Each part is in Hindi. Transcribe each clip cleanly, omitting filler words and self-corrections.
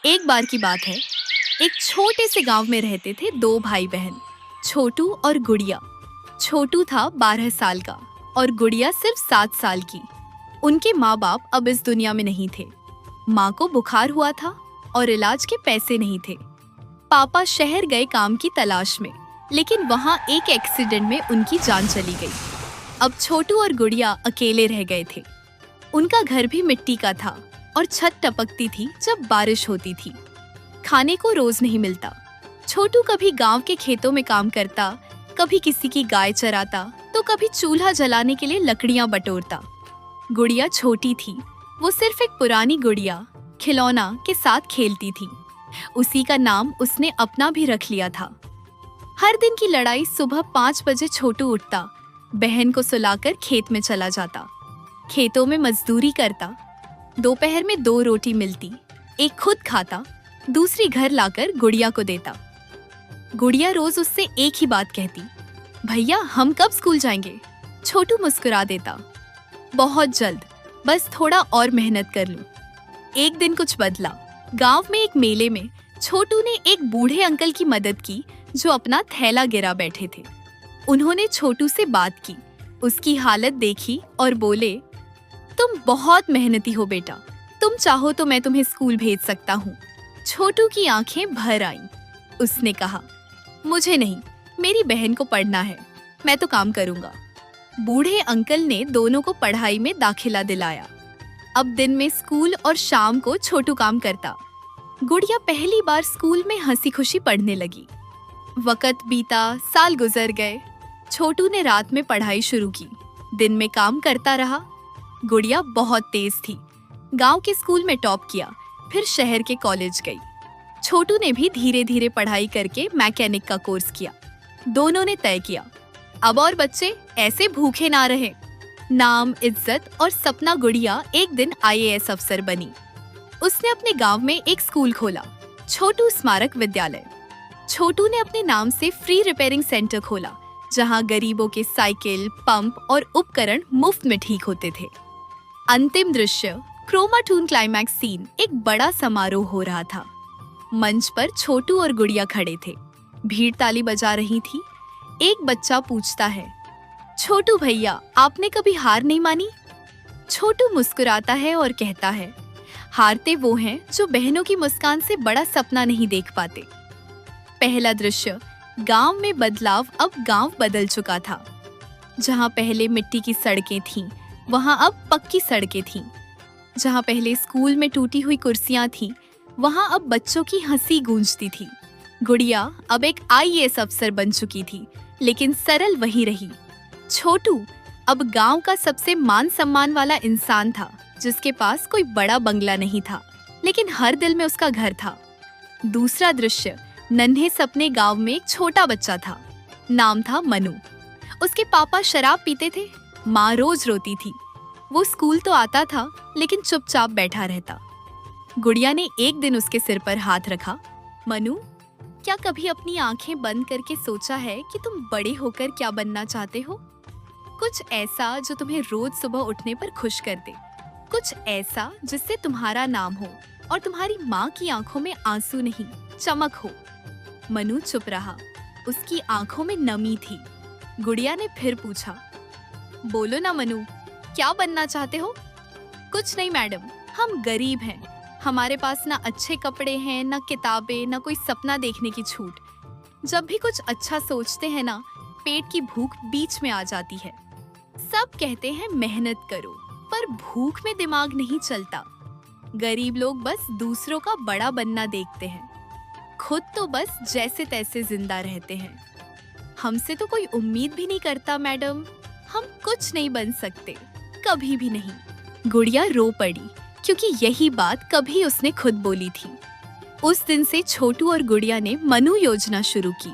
एक बार की बात है। एक छोटे से गांव में रहते थे दो भाई बहन, छोटू और गुड़िया। छोटू था 12 साल का और गुड़िया सिर्फ 7 साल की। उनके माँ बाप अब इस दुनिया में नहीं थे। माँ को बुखार हुआ था और इलाज के पैसे नहीं थे। पापा शहर गए काम की तलाश में, लेकिन वहाँ एक एक्सीडेंट में उनकी जान चली गई। अब छोटू और गुड़िया अकेले रह गए थे। उनका घर भी मिट्टी का था और छत टपकती थी जब बारिश होती थी। खाने को रोज नहीं मिलता। छोटू कभी गांव के खेतों में काम करता, कभी किसी की गाय चराता, तो कभी चूल्हा जलाने के लिए लकड़ियां बटोरता। गुड़िया छोटी थी, वो सिर्फ एक पुरानी गुड़िया खिलौना के साथ खेलती थी। उसी का नाम उसने अपना भी रख लिया था। हर दिन की लड़ाई सुबह 5 बजे छोटू उठता, बहन को सुलाकर खेत में चला जाता, खेतों में मजदूरी करता। दोपहर में 2 रोटी मिलती, एक खुद खाता, दूसरी घर लाकर गुड़िया को देता। गुड़िया रोज उससे एक ही बात कहती, भैया हम कब स्कूल जाएंगे? छोटू मुस्कुरा देता, बहुत जल्द, बस थोड़ा और मेहनत कर लूं। एक दिन कुछ बदला। गांव में एक मेले में छोटू ने एक बूढ़े अंकल की मदद की जो अपना थैला गिरा बैठे थे। उन्होंने छोटू से बात की, उसकी हालत देखी और बोले, तुम बहुत मेहनती हो बेटा, तुम चाहो तो मैं तुम्हें स्कूल भेज सकता हूँ। छोटू की आंखें भर आईं। उसने कहा, मुझे नहीं, मेरी बहन को पढ़ना है, मैं तो काम करूंगा। बूढ़े अंकल ने दोनों को पढ़ाई में दाखिला दिलाया। अब दिन में स्कूल और शाम को छोटू काम करता। गुड़िया पहली बार स्कूल में हंसी खुशी पढ़ने लगी। वक्त बीता, साल गुजर गए। छोटू ने रात में पढ़ाई शुरू की, दिन में काम करता रहा। गुड़िया बहुत तेज थी, गांव के स्कूल में टॉप किया, फिर शहर के कॉलेज गई। छोटू ने भी धीरे धीरे पढ़ाई करके मैकेनिक का कोर्स किया। दोनों ने तय किया, अब और बच्चे ऐसे भूखे ना रहे। नाम, इज्जत और सपना। गुड़िया एक दिन IAS अफसर बनी। उसने अपने गांव में एक स्कूल खोला, छोटू स्मारक विद्यालय। छोटू ने अपने नाम से फ्री रिपेयरिंग सेंटर खोला, जहां गरीबों के साइकिल, पंप और उपकरण मुफ्त में ठीक होते थे। अंतिम दृश्य, क्रोमाटून क्लाइमैक्स सीन। एक बड़ा समारोह हो रहा था। मंच पर छोटू और गुड़िया खड़े थे, भीड़ ताली बजा रही थी। एक बच्चा पूछता है, छोटू भैया आपने कभी हार नहीं मानी? छोटू मुस्कुराता है और कहता है, हारते वो हैं जो बहनों की मुस्कान से बड़ा सपना नहीं देख पाते। पहला दृश्य, गांव में बदलाव। अब गांव बदल चुका था। जहां पहले मिट्टी की सड़कें थीं, वहां अब पक्की सड़कें थीं। जहां पहले स्कूल में टूटी हुई कुर्सियां थीं, वहां अब बच्चों की हंसी गूंजती थी। गुड़िया अब एक IAS अफसर बन चुकी थी, लेकिन सरल वही रही। छोटू अब गांव का सबसे मान सम्मान वाला इंसान था, जिसके पास कोई बड़ा बंगला नहीं था, लेकिन हर दिल में उसका घर था। दूसरा दृश्य, नन्हे सपने गांव में एक छोटा बच्चा था। नाम था मनु। उसके पापा शराब पीते थे, माँ रोज रोती थी। वो स्कूल तो आता था, लेकिन चुपचाप बैठा रहता। गुड़िया ने एक दिन उसके सिर पर हाथ रखा। मनु, क्या कभी अपनी आंखें बंद करके सोचा है कि तुम बड़े होकर क्या बनना चाहते हो? कुछ ऐसा जो तुम्हें रोज सुबह उठने पर खुश कर दे, कुछ ऐसा जिससे तुम्हारा नाम हो और तुम्हारी माँ की आंखों में आंसू नहीं, चमक हो। मनु चुप रहा, उसकी आंखों में नमी थी। गुड़िया ने फिर पूछा, बोलो ना मनु, क्या बनना चाहते हो? कुछ नहीं मैडम, हम गरीब हैं, हमारे पास ना अच्छे कपड़े हैं, ना किताबें, ना कोई सपना देखने की छूट। जब भी कुछ अच्छा सोचते हैं ना, पेट की भूख बीच में आ जाती है। सब कहते हैं मेहनत करो, पर भूख में दिमाग नहीं चलता। गरीब लोग बस दूसरों का बड़ा बनना देखते हैं, खुद तो बस जैसे तैसे जिंदा रहते हैं। हमसे तो कोई उम्मीद भी नहीं करता मैडम, हम कुछ नहीं बन सकते, कभी भी नहीं। गुड़िया रो पड़ी, क्योंकि यही बात कभी उसने खुद बोली थी। उस दिन से छोटू और गुड़िया ने मनु योजना शुरू की।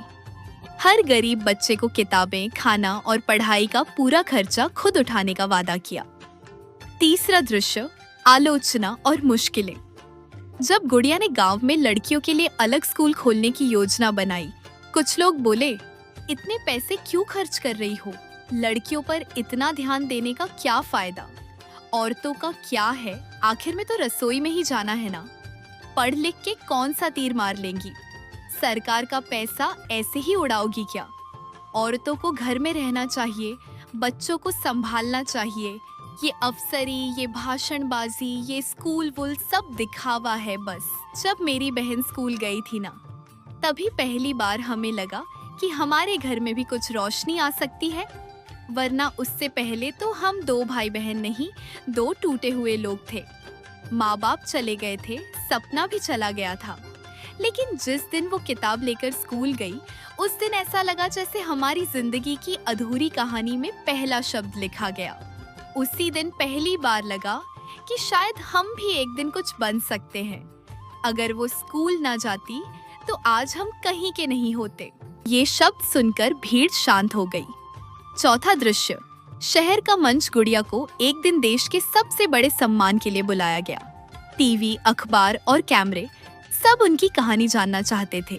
हर गरीब बच्चे को किताबें, खाना और पढ़ाई का पूरा खर्चा खुद उठाने का वादा किया। तीसरा दृश्य, आलोचना और मुश्किलें। जब गुड़िया ने गांव में लड़कियों के लिए अलग स्कूल खोलने की योजना बनाई, कुछ लोग बोले, इतने पैसे क्यों खर्च कर रही हो? लड़कियों पर इतना ध्यान देने का क्या फायदा? औरतों का क्या है, आखिर में तो रसोई में ही जाना है ना। पढ़ लिख के कौन सा तीर मार लेंगी? सरकार का पैसा ऐसे ही उड़ाओगी क्या? औरतों को घर में रहना चाहिए, बच्चों को संभालना चाहिए। ये अफसरी, ये भाषणबाजी, ये स्कूल वूल सब दिखावा है बस। जब मेरी बहन स्कूल गई थी ना, तभी पहली बार हमें लगा कि हमारे घर में भी कुछ रोशनी आ सकती है। वरना उससे पहले तो हम 2 भाई बहन नहीं, 2 टूटे हुए लोग थे। माँ बाप चले गए थे, सपना भी चला गया था। लेकिन जिस दिन वो किताब लेकर स्कूल गई, उस दिन ऐसा लगा जैसे हमारी जिंदगी की अधूरी कहानी में पहला शब्द लिखा गया। उसी दिन पहली बार लगा कि शायद हम भी एक दिन कुछ बन सकते हैं। अगर वो स्कूल ना जाती तो आज हम कहीं के नहीं होते। ये शब्द सुनकर भीड़ शांत हो गई। चौथा दृश्य, शहर का मंच गुड़िया को एक दिन देश के सबसे बड़े सम्मान के लिए बुलाया गया। टीवी, अखबार और कैमरे सब उनकी कहानी जानना चाहते थे।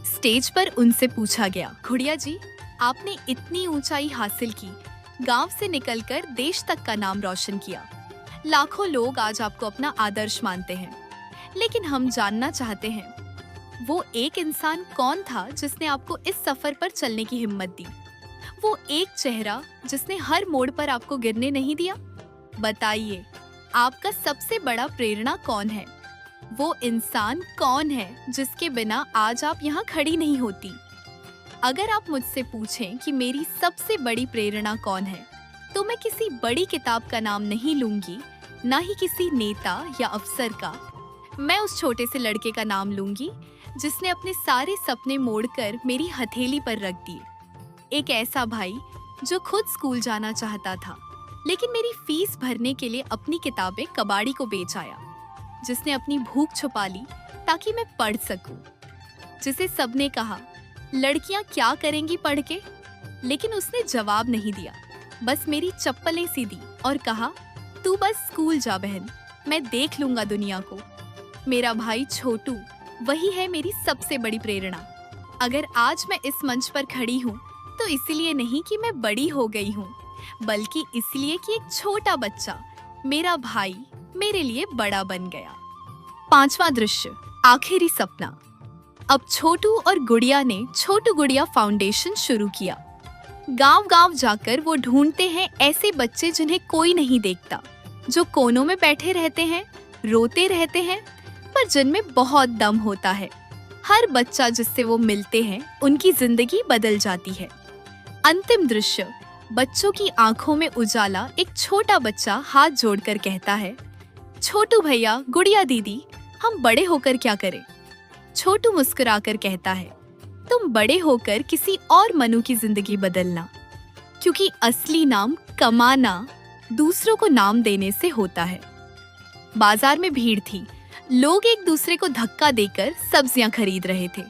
स्टेज पर उनसे पूछा गया, गुड़िया जी, आपने इतनी ऊंचाई हासिल की, गांव से निकलकर देश तक का नाम रोशन किया। लाखों लोग आज आपको अपना आदर्श मानते हैं। लेकिन हम जानना चाहते हैं, वो एक इंसान कौन था जिसने आपको इस सफर पर चलने की हिम्मत दी? वो एक चेहरा जिसने हर मोड़ पर आपको गिरने नहीं दिया? बताइए, आपका सबसे बड़ा प्रेरणा कौन है? वो इंसान कौन है जिसके बिना आज आप यहाँ खड़ी नहीं होती? अगर आप मुझसे पूछें कि मेरी सबसे बड़ी प्रेरणा कौन है, तो मैं किसी बड़ी किताब का नाम नहीं लूंगी, ना ही किसी नेता या अफसर का। मैं उस छोटे से लड़के का नाम लूंगी जिसने अपने सारे सपने मोड़कर मेरी हथेली पर रख दिए। एक ऐसा भाई जो खुद स्कूल जाना चाहता था, लेकिन मेरी फीस भरने के लिए अपनी किताबें कबाड़ी को बेच आया। जिसने अपनी भूख छुपा ली ताकि मैं पढ़ सकूं। जिसे सबने कहा, लड़कियां क्या करेंगी पढ़ के, लेकिन उसने जवाब नहीं दिया, बस मेरी चप्पलें सी दी और कहा, तू बस स्कूल जा बहन, मैं देख लूंगा दुनिया को। मेरा भाई छोटू वही है मेरी सबसे बड़ी प्रेरणा। अगर आज मैं इस मंच पर खड़ी हूँ तो इसलिए नहीं कि मैं बड़ी हो गई हूँ, बल्कि इसलिए कि एक छोटा बच्चा, मेरा भाई, मेरे लिए बड़ा बन गया। पांचवा दृश्य, आखिरी सपना। अब छोटू और गुड़िया ने छोटू गुड़िया फाउंडेशन शुरू किया। गांव-गांव जाकर वो ढूंढते हैं ऐसे बच्चे जिन्हें कोई नहीं देखता, जो कोनों में बैठे रहते हैं, रोते रहते हैं, पर जिनमें बहुत दम होता है। हर बच्चा जिससे वो मिलते हैं, उनकी जिंदगी बदल जाती है। अंतिम दृश्य, बच्चों की आंखों में उजाला। एक छोटा बच्चा हाथ जोड़कर कहता है, छोटू भैया, गुड़िया दीदी, हम बड़े होकर क्या करें? छोटू मुस्कुराकर कहता है, तुम बड़े होकर किसी और मनु की जिंदगी बदलना, क्योंकि असली नाम कमाना दूसरों को नाम देने से होता है। बाजार में भीड़ थी। लोग एक दूसरे को धक्का देकर सब्जियां खरीद रहे थे।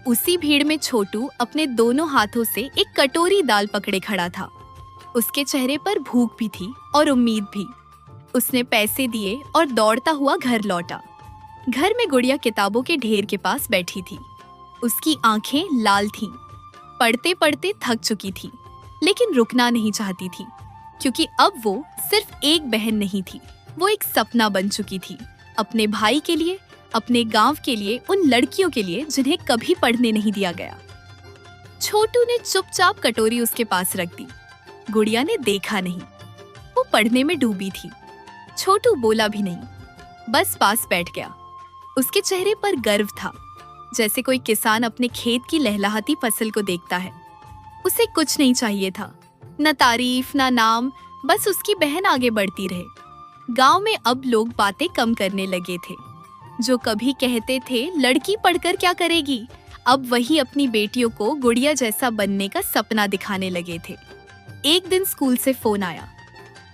उसी भीड़ में छोटू अपने दोनों हाथों से एक कटोरी दाल पकड़े खड़ा था। उसके चेहरे पर भूख भी थी और उम्मीद भी। उसने पैसे दिए और दौड़ता हुआ घर लौटा। घर में गुड़िया किताबों के ढेर के पास बैठी थी। उसकी आंखें लाल थीं। पढ़ते पढ़ते थक चुकी थी, लेकिन रुकना नहीं चाहती थी, क्योंकि अब वो सिर्फ एक बहन नहीं थी, वो एक सपना बन चुकी थी। अपने भाई के लिए, अपने गांव के लिए, उन लड़कियों के लिए जिन्हें कभी पढ़ने नहीं दिया गया। छोटू ने चुपचाप कटोरी उसके पास रख दी। गुड़िया ने देखा नहीं, वो पढ़ने में डूबी थी। छोटू बोला भी नहीं, बस पास बैठ गया। उसके चेहरे पर गर्व था, जैसे कोई किसान अपने खेत की लहलहाती फसल को देखता है। उसे कुछ नहीं चाहिए था, न तारीफ न नाम, बस उसकी बहन आगे बढ़ती रहे। गांव में अब लोग बातें कम करने लगे थे। जो कभी कहते थे लड़की पढ़कर क्या करेगी, अब वही अपनी बेटियों को गुड़िया जैसा बनने का सपना दिखाने लगे थे। एक दिन स्कूल से फोन आया।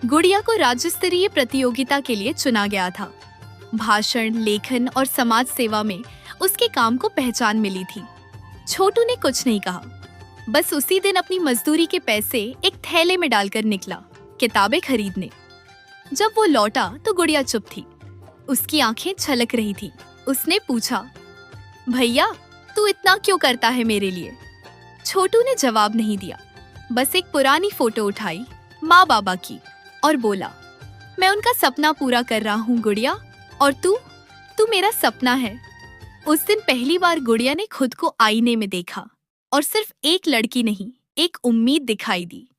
गुड़िया को राज्य स्तरीय प्रतियोगिता के लिए चुना गया था। भाषण, लेखन और समाज सेवा में उसके काम को पहचान मिली थी। छोटू ने कुछ नहीं कहा, बस उसी दिन अपनी मजदूरी के पैसे एक थैले में डालकर निकला किताबें खरीदने। जब वो लौटा तो गुड़िया चुप थी। उसकी आंखें छलक रही थी। उसने पूछा, भैया तू इतना क्यों करता है मेरे लिए? छोटू ने जवाब नहीं दिया, बस एक पुरानी फोटो उठाई माँ बाबा की और बोला, मैं उनका सपना पूरा कर रहा हूँ गुड़िया, और तू तू मेरा सपना है। उस दिन पहली बार गुड़िया ने खुद को आईने में देखा और सिर्फ एक लड़की नहीं, एक उम्मीद दिखाई दी।